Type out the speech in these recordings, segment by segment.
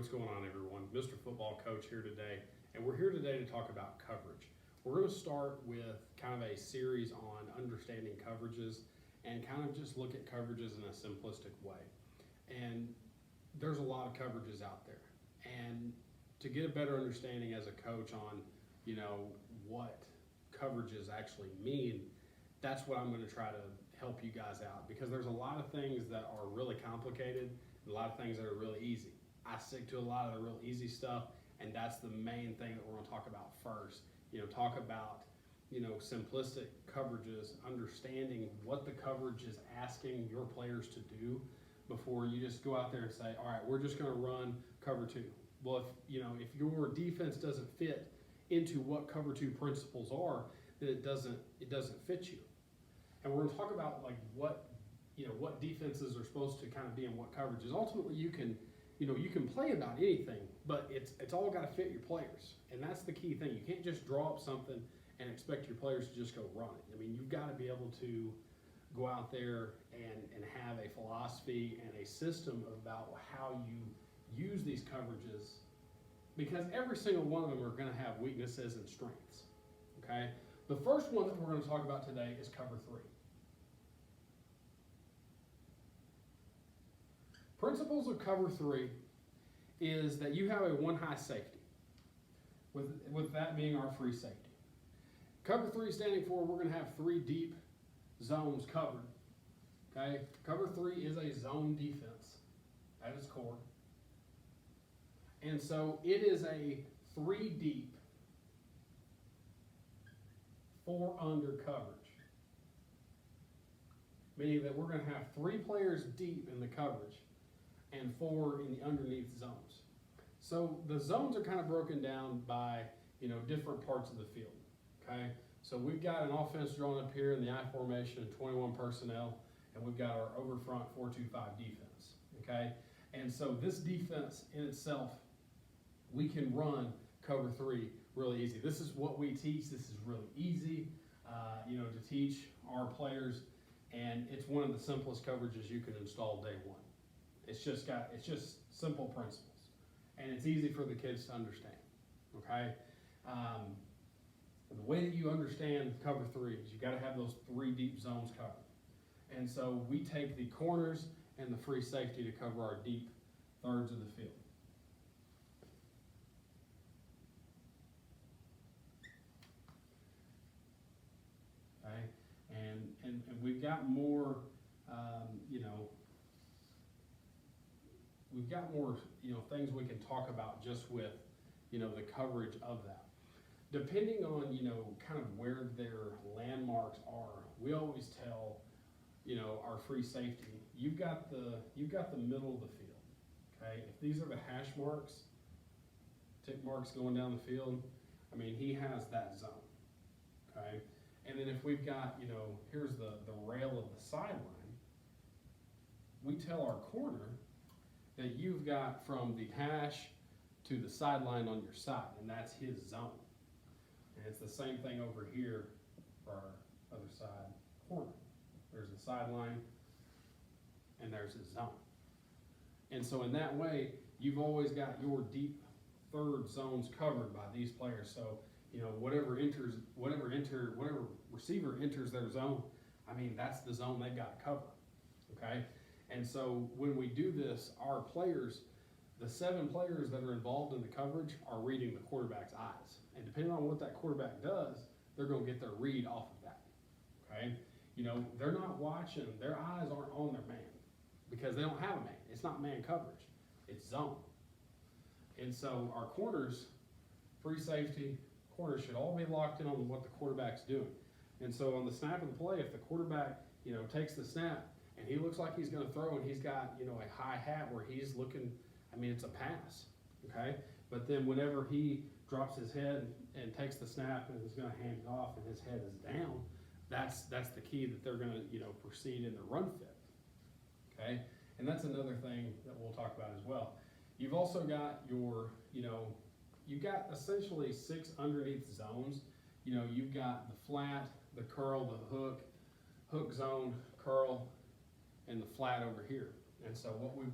what's going on, everyone? Mr. Football Coach here today, and we're here today to talk about coverage. We're going to start with kind of a series on understanding coverages and kind of just look at coverages in a simplistic way. And there's a lot of coverages out there, and to get a better understanding as a coach on, what coverages actually mean, that's what I'm going to try to help you guys out, because there's a lot of things that are really complicated and a lot of things that are really easy. I stick to a lot of the real easy stuff, and that's the main thing that we're going to talk about first. Talk about, simplistic coverages, understanding what the coverage is asking your players to do before you just go out there and say, all right, we're just going to run cover two. Well, if your defense doesn't fit into what cover two principles are, then it doesn't fit you. And we're going to talk about what defenses are supposed to kind of be in what coverages. Ultimately, you can play about anything, but it's all got to fit your players, and that's the key thing. You can't just draw up something and expect your players to just go run it. I mean, you've got to be able to go out there and have a philosophy and a system about how you use these coverages, because every single one of them are going to have weaknesses and strengths. Okay, the first one that we're going to talk about today is cover three. Principles of cover three is that you have a one high safety, with that being our free safety. Cover three standing for we're going to have three deep zones covered. Okay, cover three is a zone defense at its core, and so it is a 3 deep, 4 under coverage, meaning that we're going to have 3 players deep in the coverage and 4 in the underneath zones. So the zones are kind of broken down by different parts of the field. Okay, so we've got an offense drawn up here in the I formation, 21 personnel, and we've got our over front 4-2-5 defense. Okay, and so this defense in itself, we can run cover three really easy. This is what we teach. This is really easy, to teach our players, and it's one of the simplest coverages you can install day one. It's just simple principles, and it's easy for the kids to understand. Okay, the way that you understand cover three is you got to have those 3 deep zones covered, and so we take the corners and the free safety to cover our deep thirds of the field. Okay, and we've got more, we've got more, things we can talk about just with, the coverage of that. Depending on, kind of where their landmarks are, we always tell, our free safety, you've got the middle of the field. Okay, if these are the hash marks, tick marks going down the field, I mean, he has that zone. Okay, and then if we've got, here's the rail of the sideline, we tell our corner that you've got from the hash to the sideline on your side, and that's his zone. And it's the same thing over here for our other side corner. There's the sideline, and there's his zone. And so in that way, you've always got your deep third zones covered by these players. So, whatever receiver enters their zone, I mean, that's the zone they've got to cover. Okay? And so when we do this, our players, the 7 players that are involved in the coverage, are reading the quarterback's eyes. And depending on what that quarterback does, they're going to get their read off of that. Okay? They're not watching, their eyes aren't on their man, because they don't have a man. It's not man coverage, it's zone. And so our corners, free safety, corners should all be locked in on what the quarterback's doing. And so on the snap of the play, if the quarterback, takes the snap and he looks like he's going to throw and he's got, a high hat where he's looking, I mean, it's a pass, okay? But then whenever he drops his head and takes the snap and is going to hand it off and his head is down, that's the key that they're going to, proceed in the run fit, okay? And that's another thing that we'll talk about as well. You've also got your, you've got essentially 6 underneath zones. You've got the flat, the curl, the hook zone, curl, and the flat over here. And so what we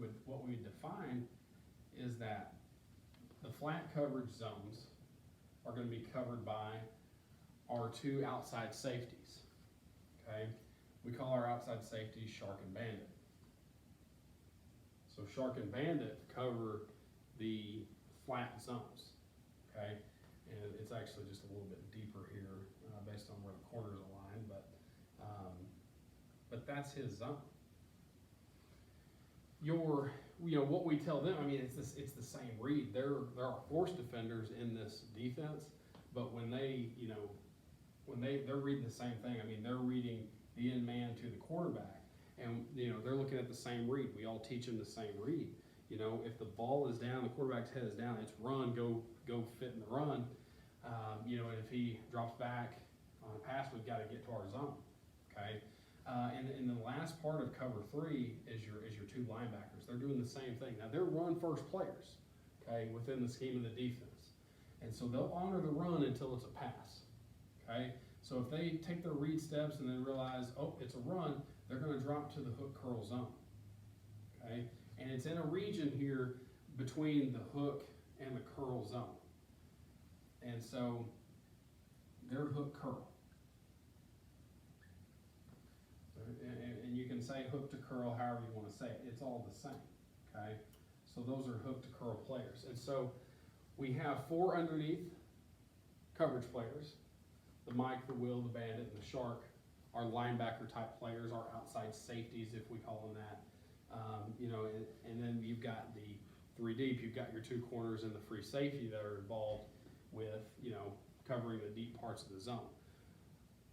would define is that the flat coverage zones are going to be covered by our two outside safeties, okay? We call our outside safeties Shark and Bandit. So Shark and Bandit cover the flat zones, okay? And it's actually just a little bit deeper here based on where the corners align, but that's his zone. What we tell them, I mean, it's the same read. There are force defenders in this defense, but when they're reading the same thing, I mean, they're reading the end man to the quarterback, and they're looking at the same read. We all teach them the same read. If the ball is down, the quarterback's head is down, it's run, go fit in the run. And if he drops back on a pass, we've got to get to our zone, okay? And the last part of cover three is your two linebackers. They're doing the same thing. Now they're run first players, okay, within the scheme of the defense. And so they'll honor the run until it's a pass, okay? So if they take their read steps and then realize, oh, it's a run, they're going to drop to the hook curl zone, okay? And it's in a region here between the hook and the curl zone. And so they're hook curl. And you can say hook to curl however you want to say it. It's all the same, okay? So those are hook to curl players. And so we have four underneath coverage players. The Mike, the Will, the Bandit, and the Shark are linebacker type players, our outside safeties, if we call them that. And then you've got the three deep, you've got your two corners and the free safety that are involved with, covering the deep parts of the zone.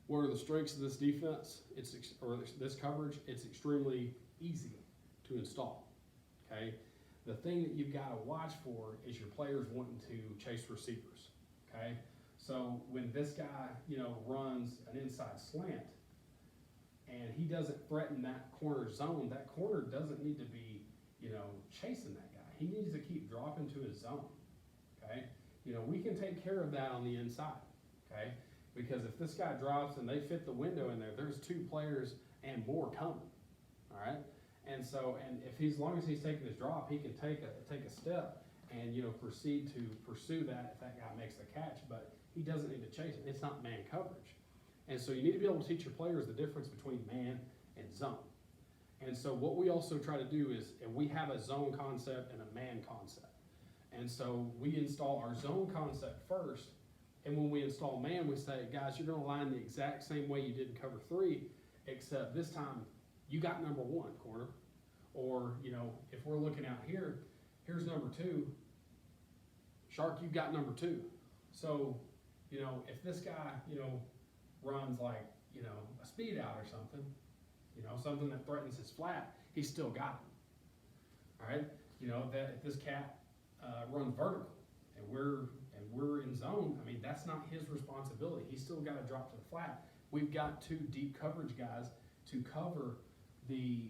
What are the strengths of this defense? This coverage? It's extremely easy to install, okay? The thing that you've got to watch for is your players wanting to chase receivers, okay? So when this guy, runs an inside slant and he doesn't threaten that corner zone, that corner doesn't need to be, chasing that guy. He needs to keep dropping to his zone, okay? We can take care of that on the inside, okay? Because if this guy drops and they fit the window in there, there's two players and more coming, all right? And so, as long as he's taking his drop, he can take a step and, proceed to pursue that if that guy makes the catch, but he doesn't need to chase it. It's not man coverage. And so you need to be able to teach your players the difference between man and zone. And so what we also try to do is, and we have a zone concept and a man concept. And so we install our zone concept first, and when we install man, we say, guys, you're going to line the exact same way you did in cover three, except this time you got number one, corner. Or, if we're looking out here, here's number two. Shark, you've got number two. So, if this guy, runs like, a speed out or something, something that threatens his flat, he's still got him. All right? That if this cat runs vertical and we're in zone, I mean, that's not his responsibility. He's still got to drop to the flat. We've got two deep coverage guys to cover the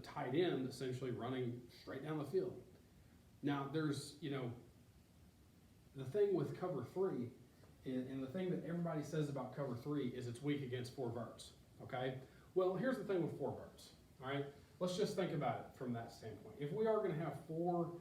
tight end, essentially running straight down the field. Now, there's, the thing with cover three, and the thing that everybody says about cover three is it's weak against four verts, okay? Well, here's the thing with four verts, all right? Let's just think about it from that standpoint. If we are going to have four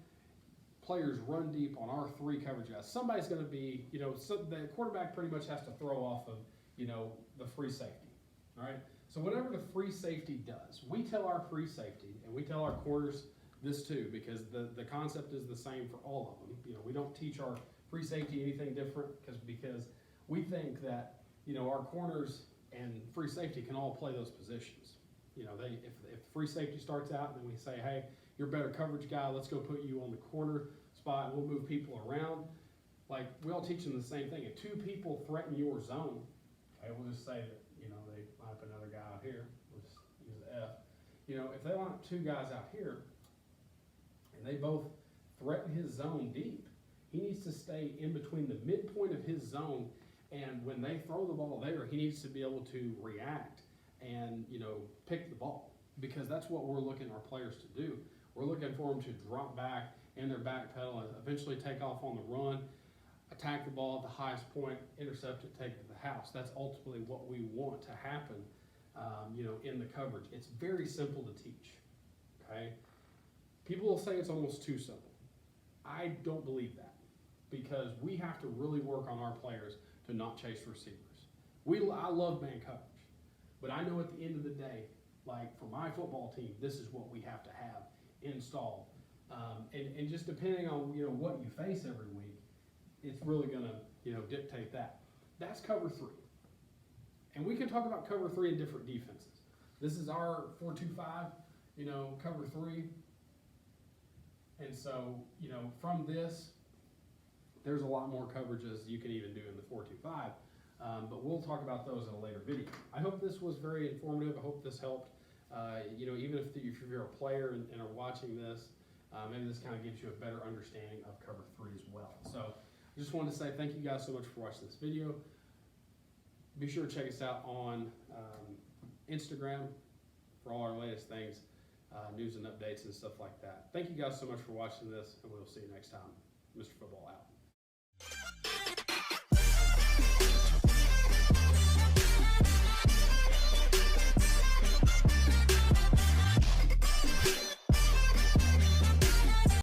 players run deep on our three coverage guys, somebody's going to be, so the quarterback pretty much has to throw off of, the free safety, all right? So whatever the free safety does, we tell our free safety, and we tell our corners this too, because the concept is the same for all of them. We don't teach our free safety anything different because we think that, our corners and free safety can all play those positions. If free safety starts out and then we say, hey, you're a better coverage guy, let's go put you on the corner spot and we'll move people around. Like, we all teach them the same thing. If two people threaten your zone, okay, we'll just say that, they line up another guy out here. We'll just use the F. If they line up two guys out here and they both threaten his zone deep, he needs to stay in between the midpoint of his zone, and when they throw the ball there, he needs to be able to react and, pick the ball, because that's what we're looking our players to do. We're looking for them to drop back in their back pedal and eventually take off on the run, attack the ball at the highest point, intercept it, take it to the house. That's ultimately what we want to happen, in the coverage. It's very simple to teach, okay? People will say it's almost too simple. I don't believe that, because we have to really work on our players to not chase receivers. I love man coverage, but I know at the end of the day, like for my football team, this is what we have to have installed. And just depending on what you face every week, it's really gonna dictate that. That's cover 3, and we can talk about cover 3 in different defenses. This is our 4-2-5, cover 3, and so from this, there's a lot more coverages you can even do in the 4-2-5. But we'll talk about those in a later video. I hope this was very informative. I hope this helped. Even if you're a player and are watching this, maybe this kind of gives you a better understanding of cover 3 as well. So I just wanted to say thank you guys so much for watching this video. Be sure to check us out on Instagram for all our latest things, news and updates and stuff like that. Thank you guys so much for watching this, and we'll see you next time. Mr. Football out.